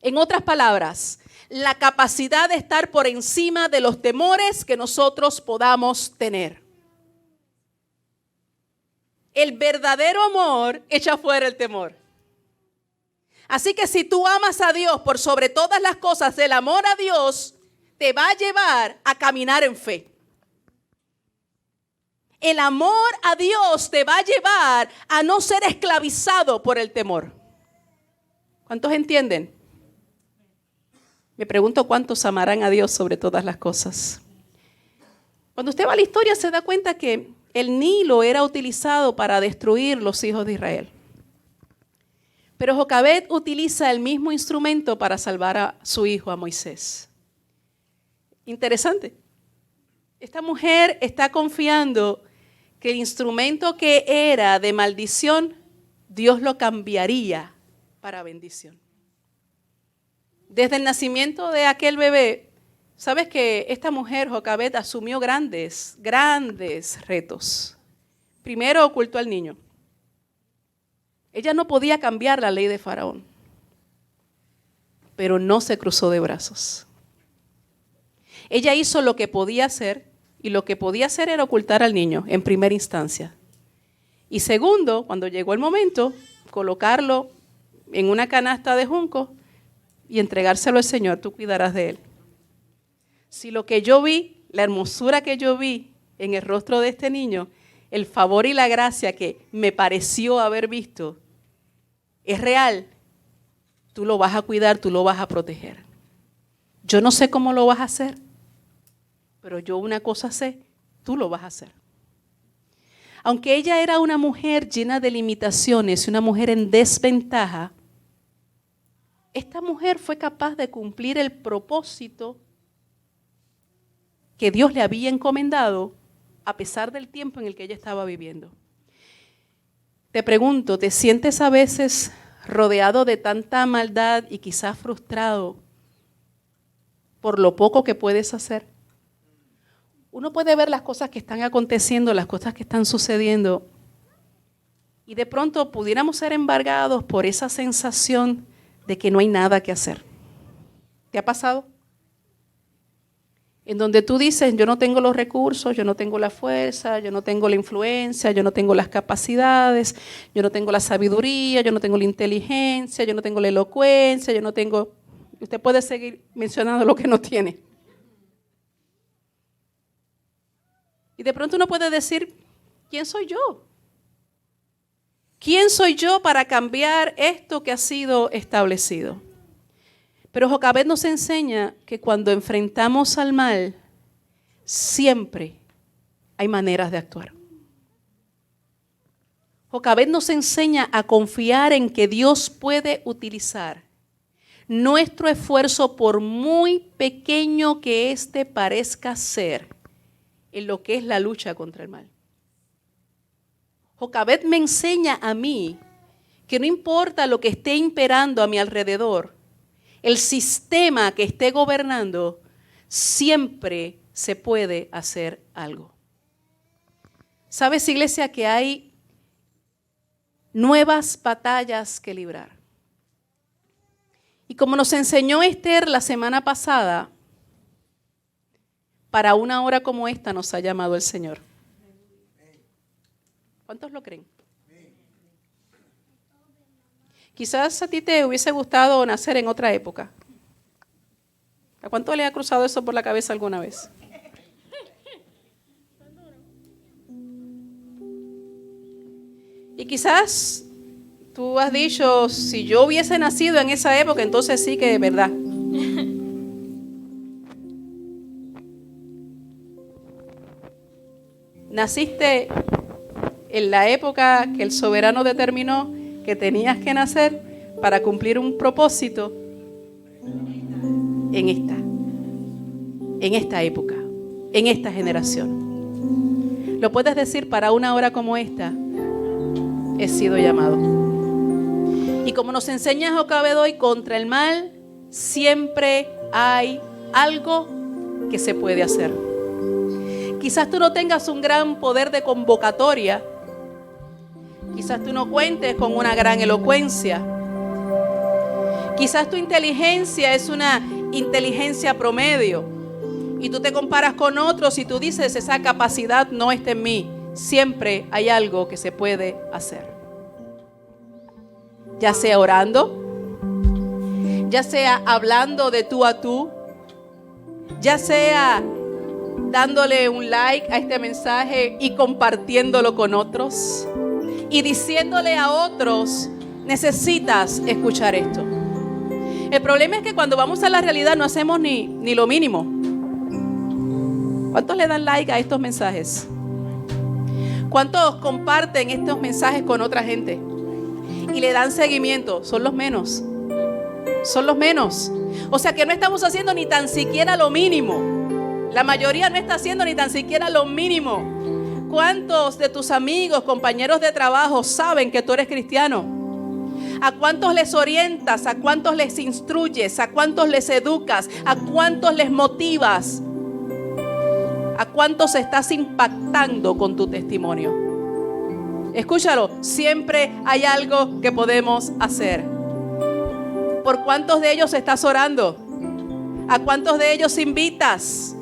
En otras palabras, la capacidad de estar por encima de los temores que nosotros podamos tener. El verdadero amor echa fuera el temor. Así que si tú amas a Dios por sobre todas las cosas, el amor a Dios te va a llevar a caminar en fe. El amor a Dios te va a llevar a no ser esclavizado por el temor. ¿Cuántos entienden? Me pregunto cuántos amarán a Dios sobre todas las cosas. Cuando usted va a la historia se da cuenta que el Nilo era utilizado para destruir los hijos de Israel. Pero Jocabed utiliza el mismo instrumento para salvar a su hijo, a Moisés. Interesante. Esta mujer está confiando que el instrumento que era de maldición, Dios lo cambiaría para bendición. Desde el nacimiento de aquel bebé, sabes que esta mujer, Jocabed, asumió grandes retos. Primero ocultó al niño. Ella no podía cambiar la ley de Faraón, pero no se cruzó de brazos. Ella hizo lo que podía hacer, y lo que podía hacer era ocultar al niño en primera instancia. Y segundo, cuando llegó el momento, colocarlo en una canasta de junco y entregárselo al Señor, tú cuidarás de él. Si lo que yo vi, la hermosura que yo vi en el rostro de este niño, el favor y la gracia que me pareció haber visto, es real, tú lo vas a cuidar, tú lo vas a proteger. Yo no sé cómo lo vas a hacer, pero yo una cosa sé, tú lo vas a hacer. Aunque ella era una mujer llena de limitaciones, una mujer en desventaja, esta mujer fue capaz de cumplir el propósito que Dios le había encomendado a pesar del tiempo en el que ella estaba viviendo. Te pregunto, ¿te sientes a veces rodeado de tanta maldad y quizás frustrado por lo poco que puedes hacer? Uno puede ver las cosas que están aconteciendo, las cosas que están sucediendo, y de pronto pudiéramos ser embargados por esa sensación de que no hay nada que hacer. ¿Te ha pasado? En donde tú dices, yo no tengo los recursos, yo no tengo la fuerza, yo no tengo la influencia, yo no tengo las capacidades, yo no tengo la sabiduría, yo no tengo la inteligencia, yo no tengo la elocuencia, yo no tengo... Usted puede seguir mencionando lo que no tiene. Y de pronto uno puede decir, ¿quién soy yo? ¿Quién soy yo para cambiar esto que ha sido establecido? Pero Jocabed nos enseña que cuando enfrentamos al mal, siempre hay maneras de actuar. Jocabed nos enseña a confiar en que Dios puede utilizar nuestro esfuerzo, por muy pequeño que éste parezca ser, en lo que es la lucha contra el mal. Jocabed me enseña a mí que no importa lo que esté imperando a mi alrededor, el sistema que esté gobernando, siempre se puede hacer algo. ¿Sabes, iglesia, que hay nuevas batallas que librar? Y como nos enseñó Esther la semana pasada, para una hora como esta nos ha llamado el Señor. ¿Cuántos lo creen? Quizás a ti te hubiese gustado nacer en otra época. ¿A cuánto le ha cruzado eso por la cabeza alguna vez? Y quizás tú has dicho, si yo hubiese nacido en esa época, entonces sí que de verdad. Naciste en la época que el soberano determinó que tenías que nacer para cumplir un propósito en esta época, en esta generación. Lo puedes decir, para una hora como esta he sido llamado. Y como nos enseña Jocabed hoy, contra el mal siempre hay algo que se puede hacer. Quizás tú no tengas un gran poder de convocatoria. Quizás tú no cuentes con una gran elocuencia. Quizás tu inteligencia es una inteligencia promedio. Y tú te comparas con otros y tú dices, esa capacidad no está en mí. Siempre hay algo que se puede hacer. Ya sea orando, ya sea hablando de tú a tú, ya sea dándole un like a este mensaje y compartiéndolo con otros y diciéndole a otros, necesitas escuchar esto. El problema es que cuando vamos a la realidad no hacemos ni lo mínimo. ¿Cuántos le dan like a estos mensajes? ¿Cuántos comparten estos mensajes con otra gente y le dan seguimiento? Son los menos. Son los menos. O sea que no estamos haciendo ni tan siquiera lo mínimo. La mayoría no está haciendo ni tan siquiera lo mínimo. ¿Cuántos de tus amigos, compañeros de trabajo saben que tú eres cristiano? ¿A cuántos les orientas? ¿A cuántos les instruyes? ¿A cuántos les educas? ¿A cuántos les motivas? ¿A cuántos estás impactando con tu testimonio? Escúchalo, siempre hay algo que podemos hacer. ¿Por cuántos de ellos estás orando? ¿A cuántos de ellos invitas?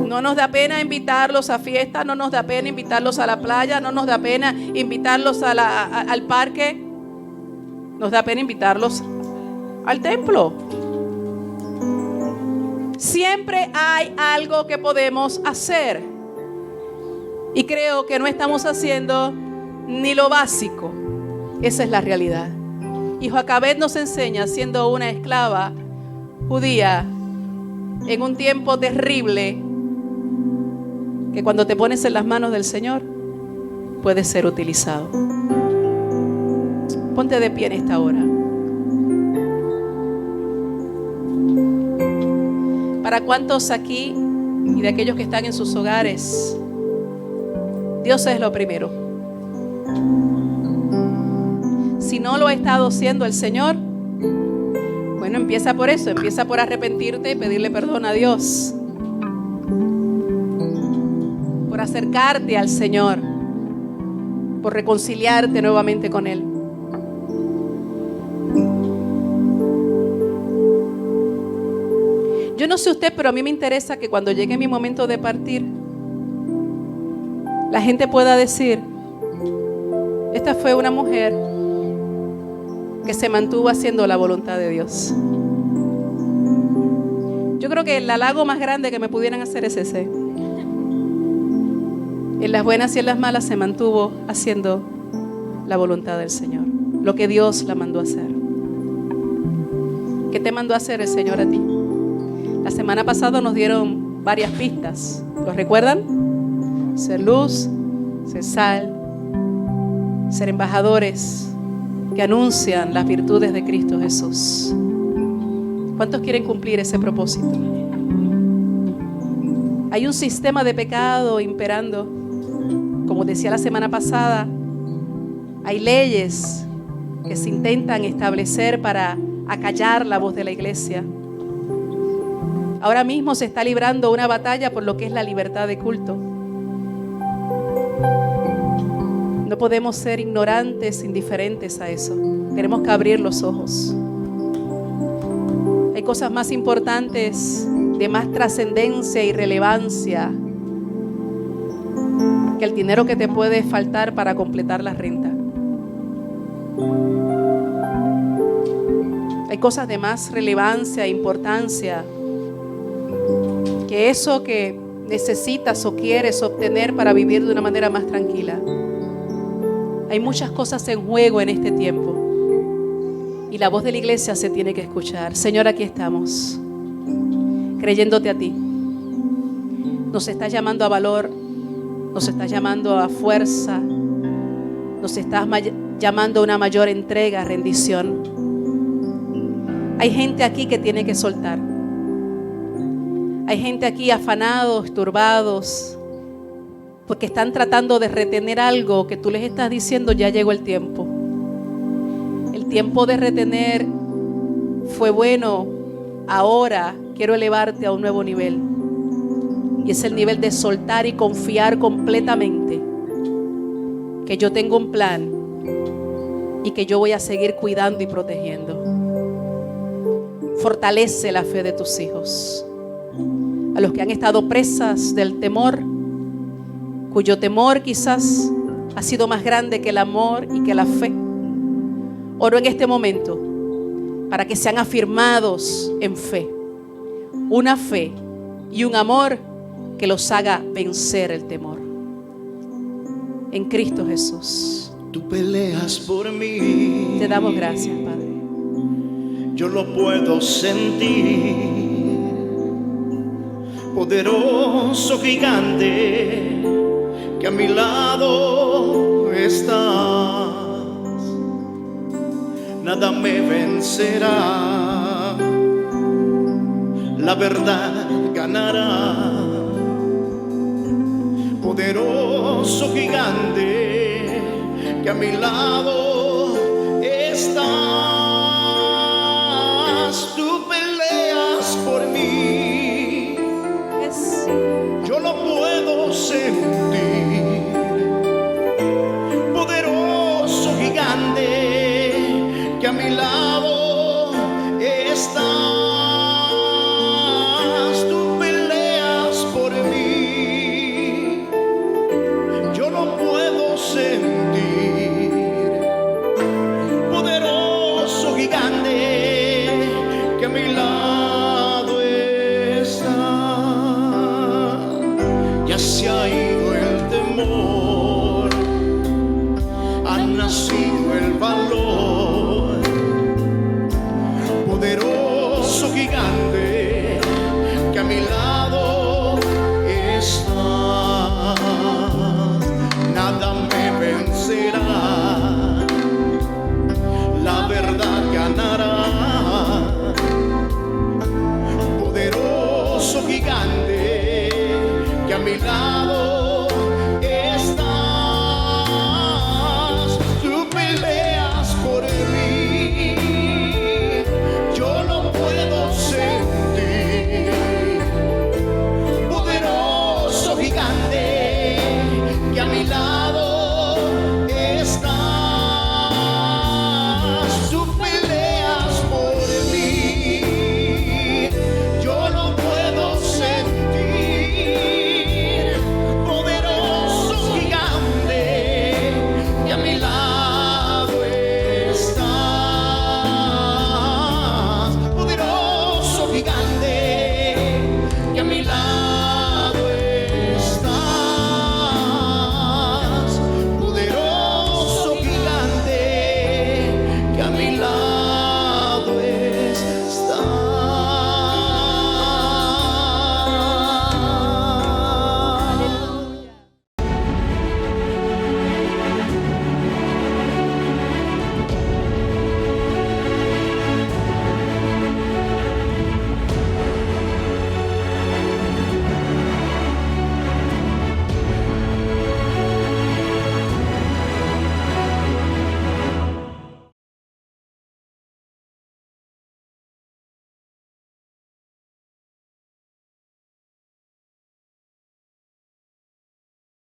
No nos da pena invitarlos a fiestas, no nos da pena invitarlos a la playa, no nos da pena invitarlos al parque. Nos da pena invitarlos al templo. Siempre hay algo que podemos hacer. Y creo que no estamos haciendo ni lo básico. Esa es la realidad. Y Joacabed nos enseña, siendo una esclava judía, en un tiempo terrible, que cuando te pones en las manos del Señor, puedes ser utilizado. Ponte de pie en esta hora. Para cuántos aquí y de aquellos que están en sus hogares, Dios es lo primero. Si no lo ha estado haciendo el Señor, bueno, empieza por eso, empieza por arrepentirte y pedirle perdón a Dios. Por acercarte al Señor, por reconciliarte nuevamente con Él. Yo no sé usted, pero a mí me interesa que cuando llegue mi momento de partir, la gente pueda decir: esta fue una mujer que se mantuvo haciendo la voluntad de Dios. Yo creo que el halago más grande que me pudieran hacer es ese. En las buenas y en las malas se mantuvo haciendo la voluntad del Señor, lo que Dios la mandó a hacer. ¿Qué te mandó a hacer el Señor a ti? La semana pasada nos dieron varias pistas. ¿Lo recuerdan? Ser luz, ser sal, ser embajadores que anuncian las virtudes de Cristo Jesús. ¿Cuántos quieren cumplir ese propósito? Hay un sistema de pecado imperando. Como decía la semana pasada, hay leyes que se intentan establecer para acallar la voz de la iglesia. Ahora mismo se está librando una batalla por lo que es la libertad de culto. No podemos ser ignorantes, indiferentes a eso. Tenemos que abrir los ojos. Hay cosas más importantes, de más trascendencia y relevancia, que el dinero que te puede faltar para completar la renta. Hay cosas de más relevancia e importancia que eso que necesitas o quieres obtener para vivir de una manera más tranquila. Hay muchas cosas en juego en este tiempo y la voz de la iglesia se tiene que escuchar. Señor, aquí estamos, creyéndote a ti. Nos estás llamando a valor, nos estás llamando a fuerza, nos estás llamando a una mayor entrega, rendición. Hay gente aquí que tiene que soltar. Hay gente aquí afanados, turbados, porque están tratando de retener algo que tú les estás diciendo: ya llegó el tiempo. El tiempo de retener fue bueno, ahora quiero elevarte a un nuevo nivel. Y es el nivel de soltar y confiar completamente que yo tengo un plan y que yo voy a seguir cuidando y protegiendo. Fortalece la fe de tus hijos. A los que han estado presas del temor, cuyo temor quizás ha sido más grande que el amor y que la fe. Oro en este momento para que sean afirmados en fe. Una fe y un amor que los haga vencer el temor. En Cristo Jesús. Tú peleas por mí. Te damos gracias, Padre. Yo lo puedo sentir. Poderoso gigante que a mi lado estás. Nada me vencerá. La verdad ganará. Poderoso gigante que a mi lado estás. Tú peleas por mí. Yo lo puedo sentir. poderoso gigante que a mi lado